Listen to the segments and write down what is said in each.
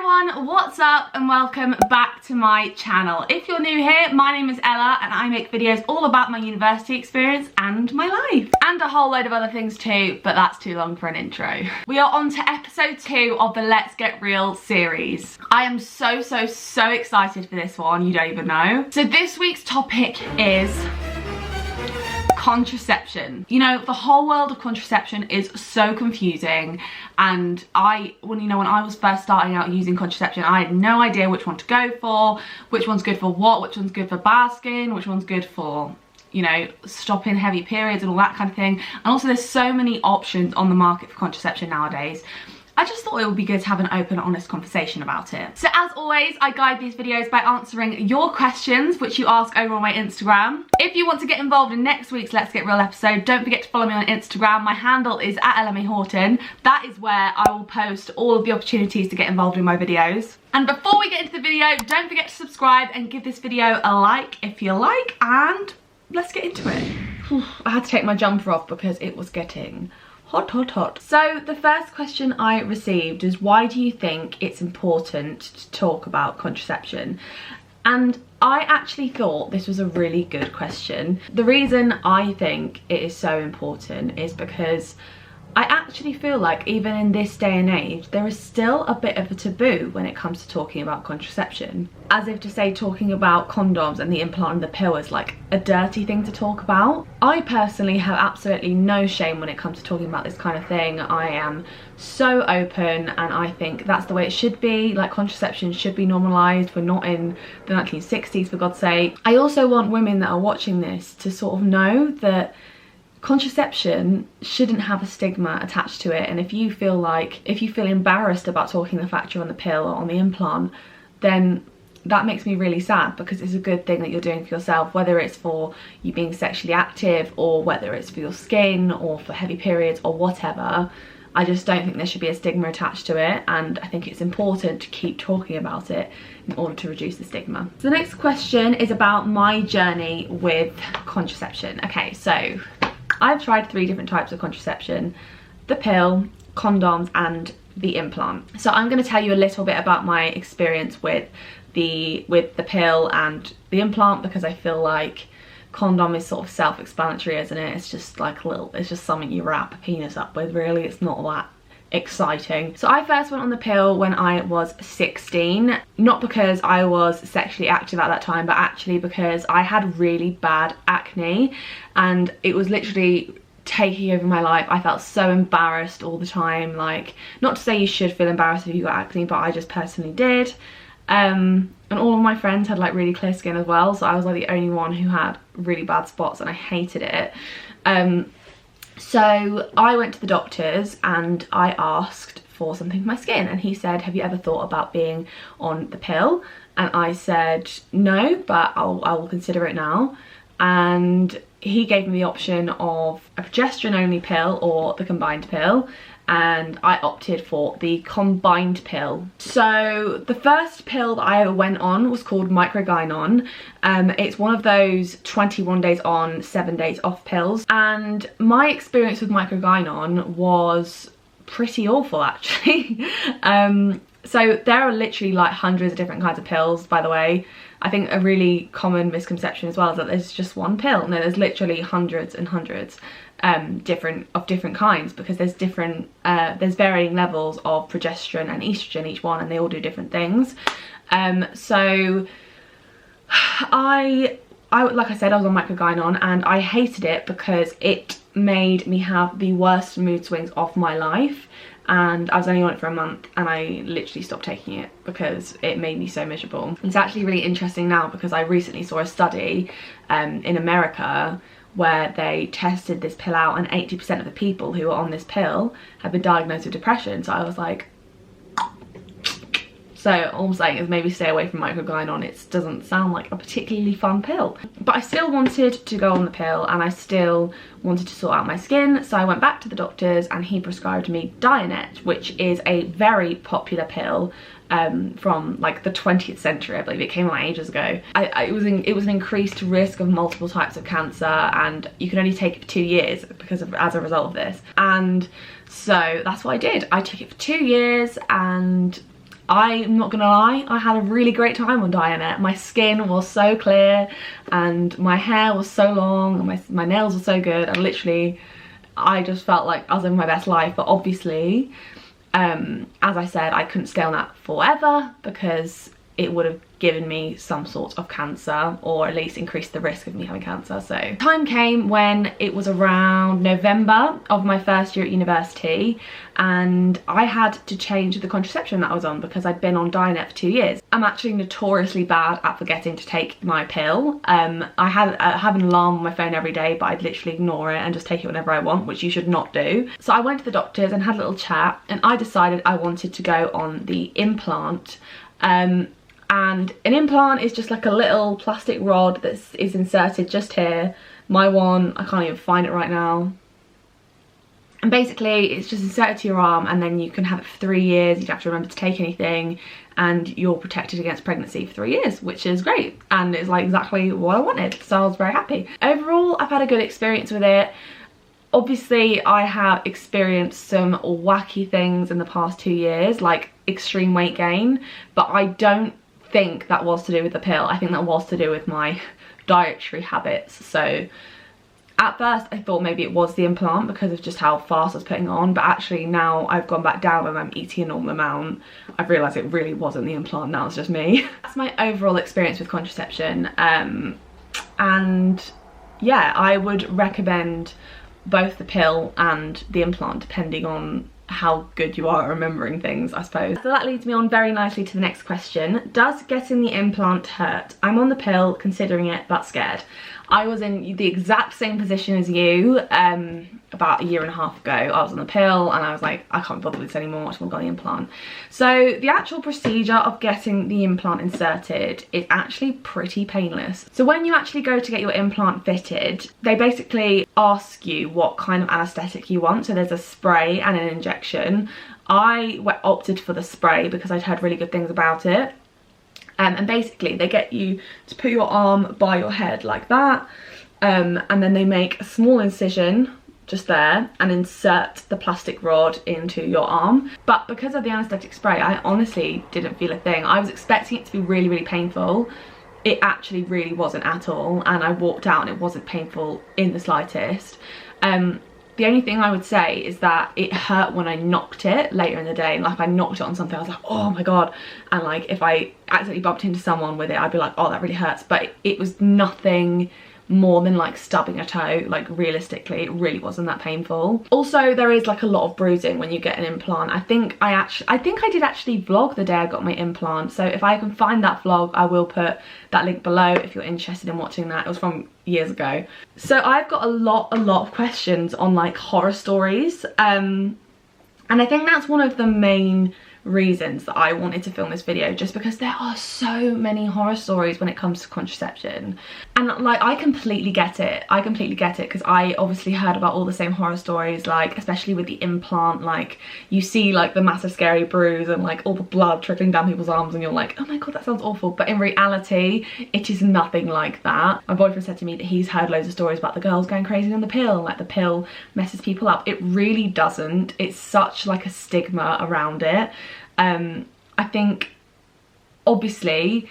everyone, what's up and welcome back to my channel. If you're new here, my name is Ella and I make videos all about my university experience and my life. And a whole load of other things too, but that's too long for an intro. We are on to episode 2 of the Let's Get Real series. I am so excited for this one, you don't even know. So this week's topic is contraception. You know, the whole world of contraception is so confusing, and when I was first starting out using contraception, I had no idea which one to go for, which one's good for what, which one's good for bad skin, which one's good for, you know, stopping heavy periods and all that kind of thing. And also there's so many options on the market for contraception nowadays. I just thought it would be good to have an open, honest conversation about it. So as always, I guide these videos by answering your questions, which you ask over on my Instagram. If you want to get involved in next week's Let's Get Real episode, don't forget to follow me on Instagram. My handle is @LMAHorton. That is where I will post all of the opportunities to get involved in my videos. And before we get into the video, don't forget to subscribe and give this video a like if you like, and let's get into it. I had to take my jumper off because it was getting hot. So the first question I received is, why do you think it's important to talk about contraception? And I actually thought this was a really good question. The reason I think it is so important is because I actually feel like even in this day and age, there is still a bit of a taboo when it comes to talking about contraception. As if to say talking about condoms and the implant and the pill is like a dirty thing to talk about. I personally have absolutely no shame when it comes to talking about this kind of thing. I am so open and I think that's the way it should be. Like, contraception should be normalised. We're not in the 1960s, for God's sake. I also want women that are watching this to sort of know that contraception shouldn't have a stigma attached to it, and if you feel embarrassed about talking the fact you're on the pill or on the implant, then that makes me really sad, because it's a good thing that you're doing for yourself, whether it's for you being sexually active or whether it's for your skin or for heavy periods or whatever. I just don't think there should be a stigma attached to it, and I think it's important to keep talking about it in order to reduce the stigma. So the next question is about my journey with contraception. Okay, so I've tried 3 different types of contraception: the pill, condoms and the implant. So I'm going to tell you a little bit about my experience with the pill and the implant, because I feel like condom is sort of self-explanatory, isn't it? It's just like it's just something you wrap a penis up with, really. It's not that exciting. So I first went on the pill when I was 16, not because I was sexually active at that time, but actually because I had really bad acne and it was literally taking over my life. I felt so embarrassed all the time. Like, not to say you should feel embarrassed if you got acne, but I just personally did. And all of my friends had like really clear skin as well, so I was like the only one who had really bad spots and I hated it. So I went to the doctors and I asked for something for my skin, and he said, have you ever thought about being on the pill? And I said no, but I will consider it now. And he gave me the option of a progesterone only pill or the combined pill, and I opted for the combined pill. So the first pill that I ever went on was called microgynon. It's one of those 21 days on, 7 days off pills, and my experience with microgynon was pretty awful, actually. So there are literally like hundreds of different kinds of pills, by the way. I think a really common misconception as well is that there's just one pill. No, there's literally hundreds and hundreds of different kinds, because there's there's varying levels of progesterone and estrogen, each one, and they all do different things. So I like I said, I was on microgynon and I hated it because it made me have the worst mood swings of my life. And I was only on it for a month and I literally stopped taking it because it made me so miserable. It's actually really interesting now because I recently saw a study in America where they tested this pill out, and 80% of the people who were on this pill had been diagnosed with depression. So I was like, so all I'm saying is maybe stay away from microgynon. It doesn't sound like a particularly fun pill. But I still wanted to go on the pill and I still wanted to sort out my skin. So I went back to the doctors and he prescribed me Dianette, which is a very popular pill from like the 20th century. I believe it came out ages ago. It was an increased risk of multiple types of cancer, and you can only take it for 2 years as a result of this. And so that's what I did. I took it for 2 years and I'm not gonna lie, I had a really great time on dianette. My skin was so clear and my hair was so long and my nails were so good, and literally I just felt like I was living my best life. But obviously, as I said, I couldn't stay on that forever because it would have given me some sort of cancer, or at least increased the risk of me having cancer. So time came when it was around November of my first year at university, and I had to change the contraception that I was on because I'd been on dianette for 2 years. I'm actually notoriously bad at forgetting to take my pill. I have an alarm on my phone every day, but I'd literally ignore it and just take it whenever I want, which you should not do. So I went to the doctors and had a little chat, and I decided I wanted to go on the implant. And an implant is just like a little plastic rod that is inserted just here. My one, I can't even find it right now. And basically it's just inserted to your arm, and then you can have it for 3 years. You don't have to remember to take anything, and you're protected against pregnancy for 3 years, which is great. And it's like exactly what I wanted, so I was very happy. Overall, I've had a good experience with it. Obviously, I have experienced some wacky things in the past 2 years, like extreme weight gain, but I don't think that was to do with the pill. I think that was to do with my dietary habits. So at first I thought maybe it was the implant because of just how fast I was putting on, but actually now I've gone back down and I'm eating a normal amount, I've realised it really wasn't the implant, now it's just me. That's my overall experience with contraception, and yeah, I would recommend both the pill and the implant depending on how good you are at remembering things, I suppose. So that leads me on very nicely to the next question. Does getting the implant hurt? I'm on the pill, considering it, but scared. I was in the exact same position as you about 1.5 years ago. I was on the pill and I was like, I can't bother with this anymore, I just want to go on the implant. So the actual procedure of getting the implant inserted is actually pretty painless. So when you actually go to get your implant fitted, they basically ask you what kind of anaesthetic you want. So there's a spray and an injection. I opted for the spray because I'd heard really good things about it. And basically they get you to put your arm by your head like that, and then they make a small incision just there and insert the plastic rod into your arm. But because of the anaesthetic spray, I honestly didn't feel a thing. I was expecting it to be really, really painful. It actually really wasn't at all, and I walked out and it wasn't painful in the slightest. The only thing I would say is that it hurt when I knocked it later in the day. Like I knocked it on something, I was like, oh my god. And like if I accidentally bumped into someone with it, I'd be like, oh, that really hurts. But it was nothing more than like stubbing a toe. Like realistically, it really wasn't that painful. Also, there is like a lot of bruising when you get an implant. I think I did actually vlog the day I got my implant. So if I can find that vlog, I will put that link below if you're interested in watching that. It was from years ago. So I've got a lot of questions on like horror stories, and I think that's one of the main reasons that I wanted to film this video, just because there are so many horror stories when it comes to contraception. And like I completely get it because I obviously heard about all the same horror stories, like especially with the implant. Like you see like the massive scary bruise and like all the blood trickling down people's arms, and you're like, oh my god, that sounds awful. But in reality it is nothing like that. My boyfriend said to me that he's heard loads of stories about the girls going crazy on the pill, like the pill messes people up. It really doesn't. It's such like a stigma around it. I think obviously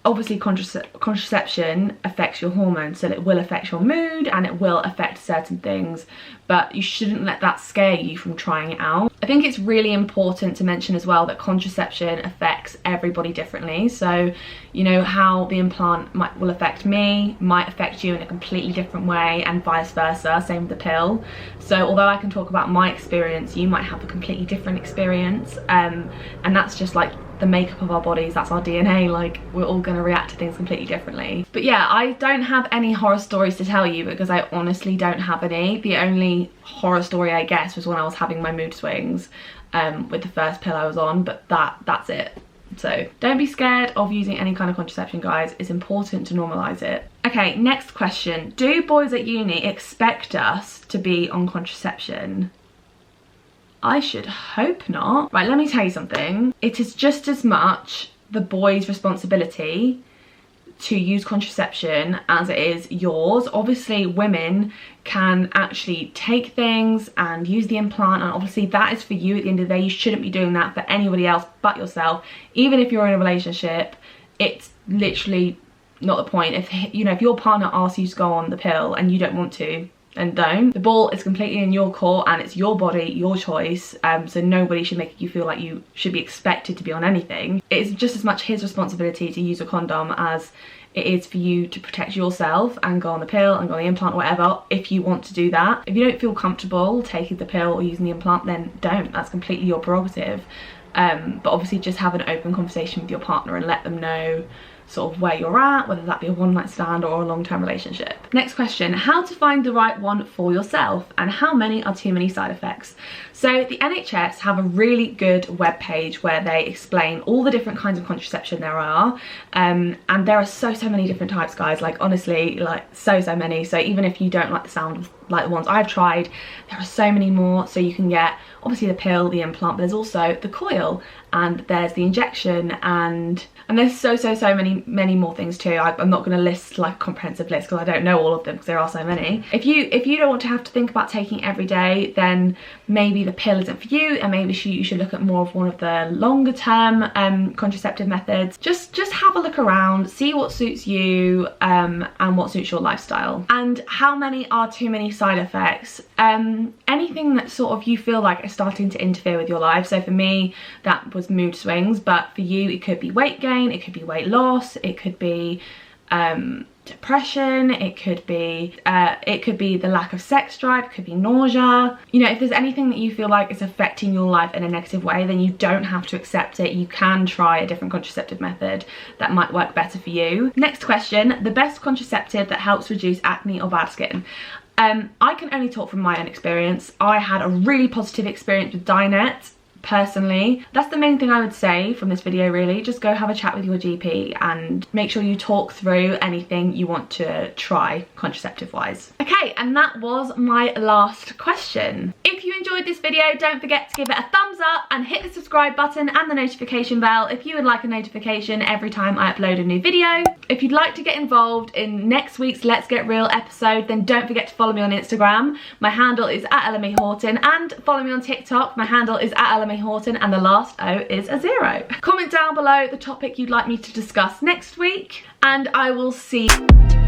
contraception affects your hormones, so it will affect your mood and it will affect certain things, but you shouldn't let that scare you from trying it out. I think it's really important to mention as well that contraception affects everybody differently. So you know how the implant will affect me might affect you in a completely different way, and vice versa, same with the pill. So although I can talk about my experience, you might have a completely different experience, and that's just like the makeup of our bodies, that's our DNA, like we're all going to react to things completely differently. But yeah, I don't have any horror stories to tell you because I honestly don't have any. The only horror story I guess was when I was having my mood swings with the first pill I was on, but that's it. So don't be scared of using any kind of contraception, guys. It's important to normalize it. Okay, next question. Do boys at uni expect us to be on contraception? I should hope not. Right, let me tell you something. It is just as much the boy's responsibility to use contraception as it is yours. Obviously women can actually take things and use the implant, and obviously that is for you at the end of the day. You shouldn't be doing that for anybody else but yourself. Even if you're in a relationship, it's literally not the point. If you know, if your partner asks you to go on the pill and you don't want to, then don't. The ball is completely in your court and it's your body, your choice, so nobody should make you feel like you should be expected to be on anything. It's just as much his responsibility to use a condom as it is for you to protect yourself and go on the pill and go on the implant or whatever, if you want to do that. If you don't feel comfortable taking the pill or using the implant, then don't. That's completely your prerogative. But obviously just have an open conversation with your partner and let them know sort of where you're at, whether that be a one-night stand or a long-term relationship. Next question, how to find the right one for yourself and how many are too many side effects? So the NHS have a really good webpage where they explain all the different kinds of contraception there are, and there are so many different types, guys, like honestly, like so many. So even if you don't like the sound of like the ones I've tried, there are so many more. So you can get obviously the pill, the implant, but there's also the coil, and there's the injection, and there's so many more things too. I'm not going to list like a comprehensive list because I don't know all of them because there are so many. If you don't want to have to think about taking every day, then maybe the pill isn't for you, and maybe you should look at more of one of the longer term contraceptive methods. Just have a look around, see what suits you and what suits your lifestyle. And how many are too many side effects? Anything that sort of you feel like is starting to interfere with your life. So for me that was mood swings, but for you it could be weight gain, it could be weight loss, it could be depression, it could be the lack of sex drive, it could be nausea. You know, if there's anything that you feel like is affecting your life in a negative way, then you don't have to accept it. You can try a different contraceptive method that might work better for you. Next question, the best contraceptive that helps reduce acne or bad skin. I can only talk from my own experience. I had a really positive experience with dianette. Personally, that's the main thing I would say from this video really. Just go have a chat with your GP and make sure you talk through anything you want to try contraceptive wise. Okay, and that was my last question. If you enjoyed this video, don't forget to give it a thumbs up and hit the subscribe button and the notification bell if you would like a notification every time I upload a new video. If you'd like to get involved in next week's Let's Get Real episode, then don't forget to follow me on Instagram. My handle is @LMAHorton, and follow me on TikTok. My handle is @LMAHorton, and the last O is a 0. Comment down below the topic you'd like me to discuss next week, and I will see you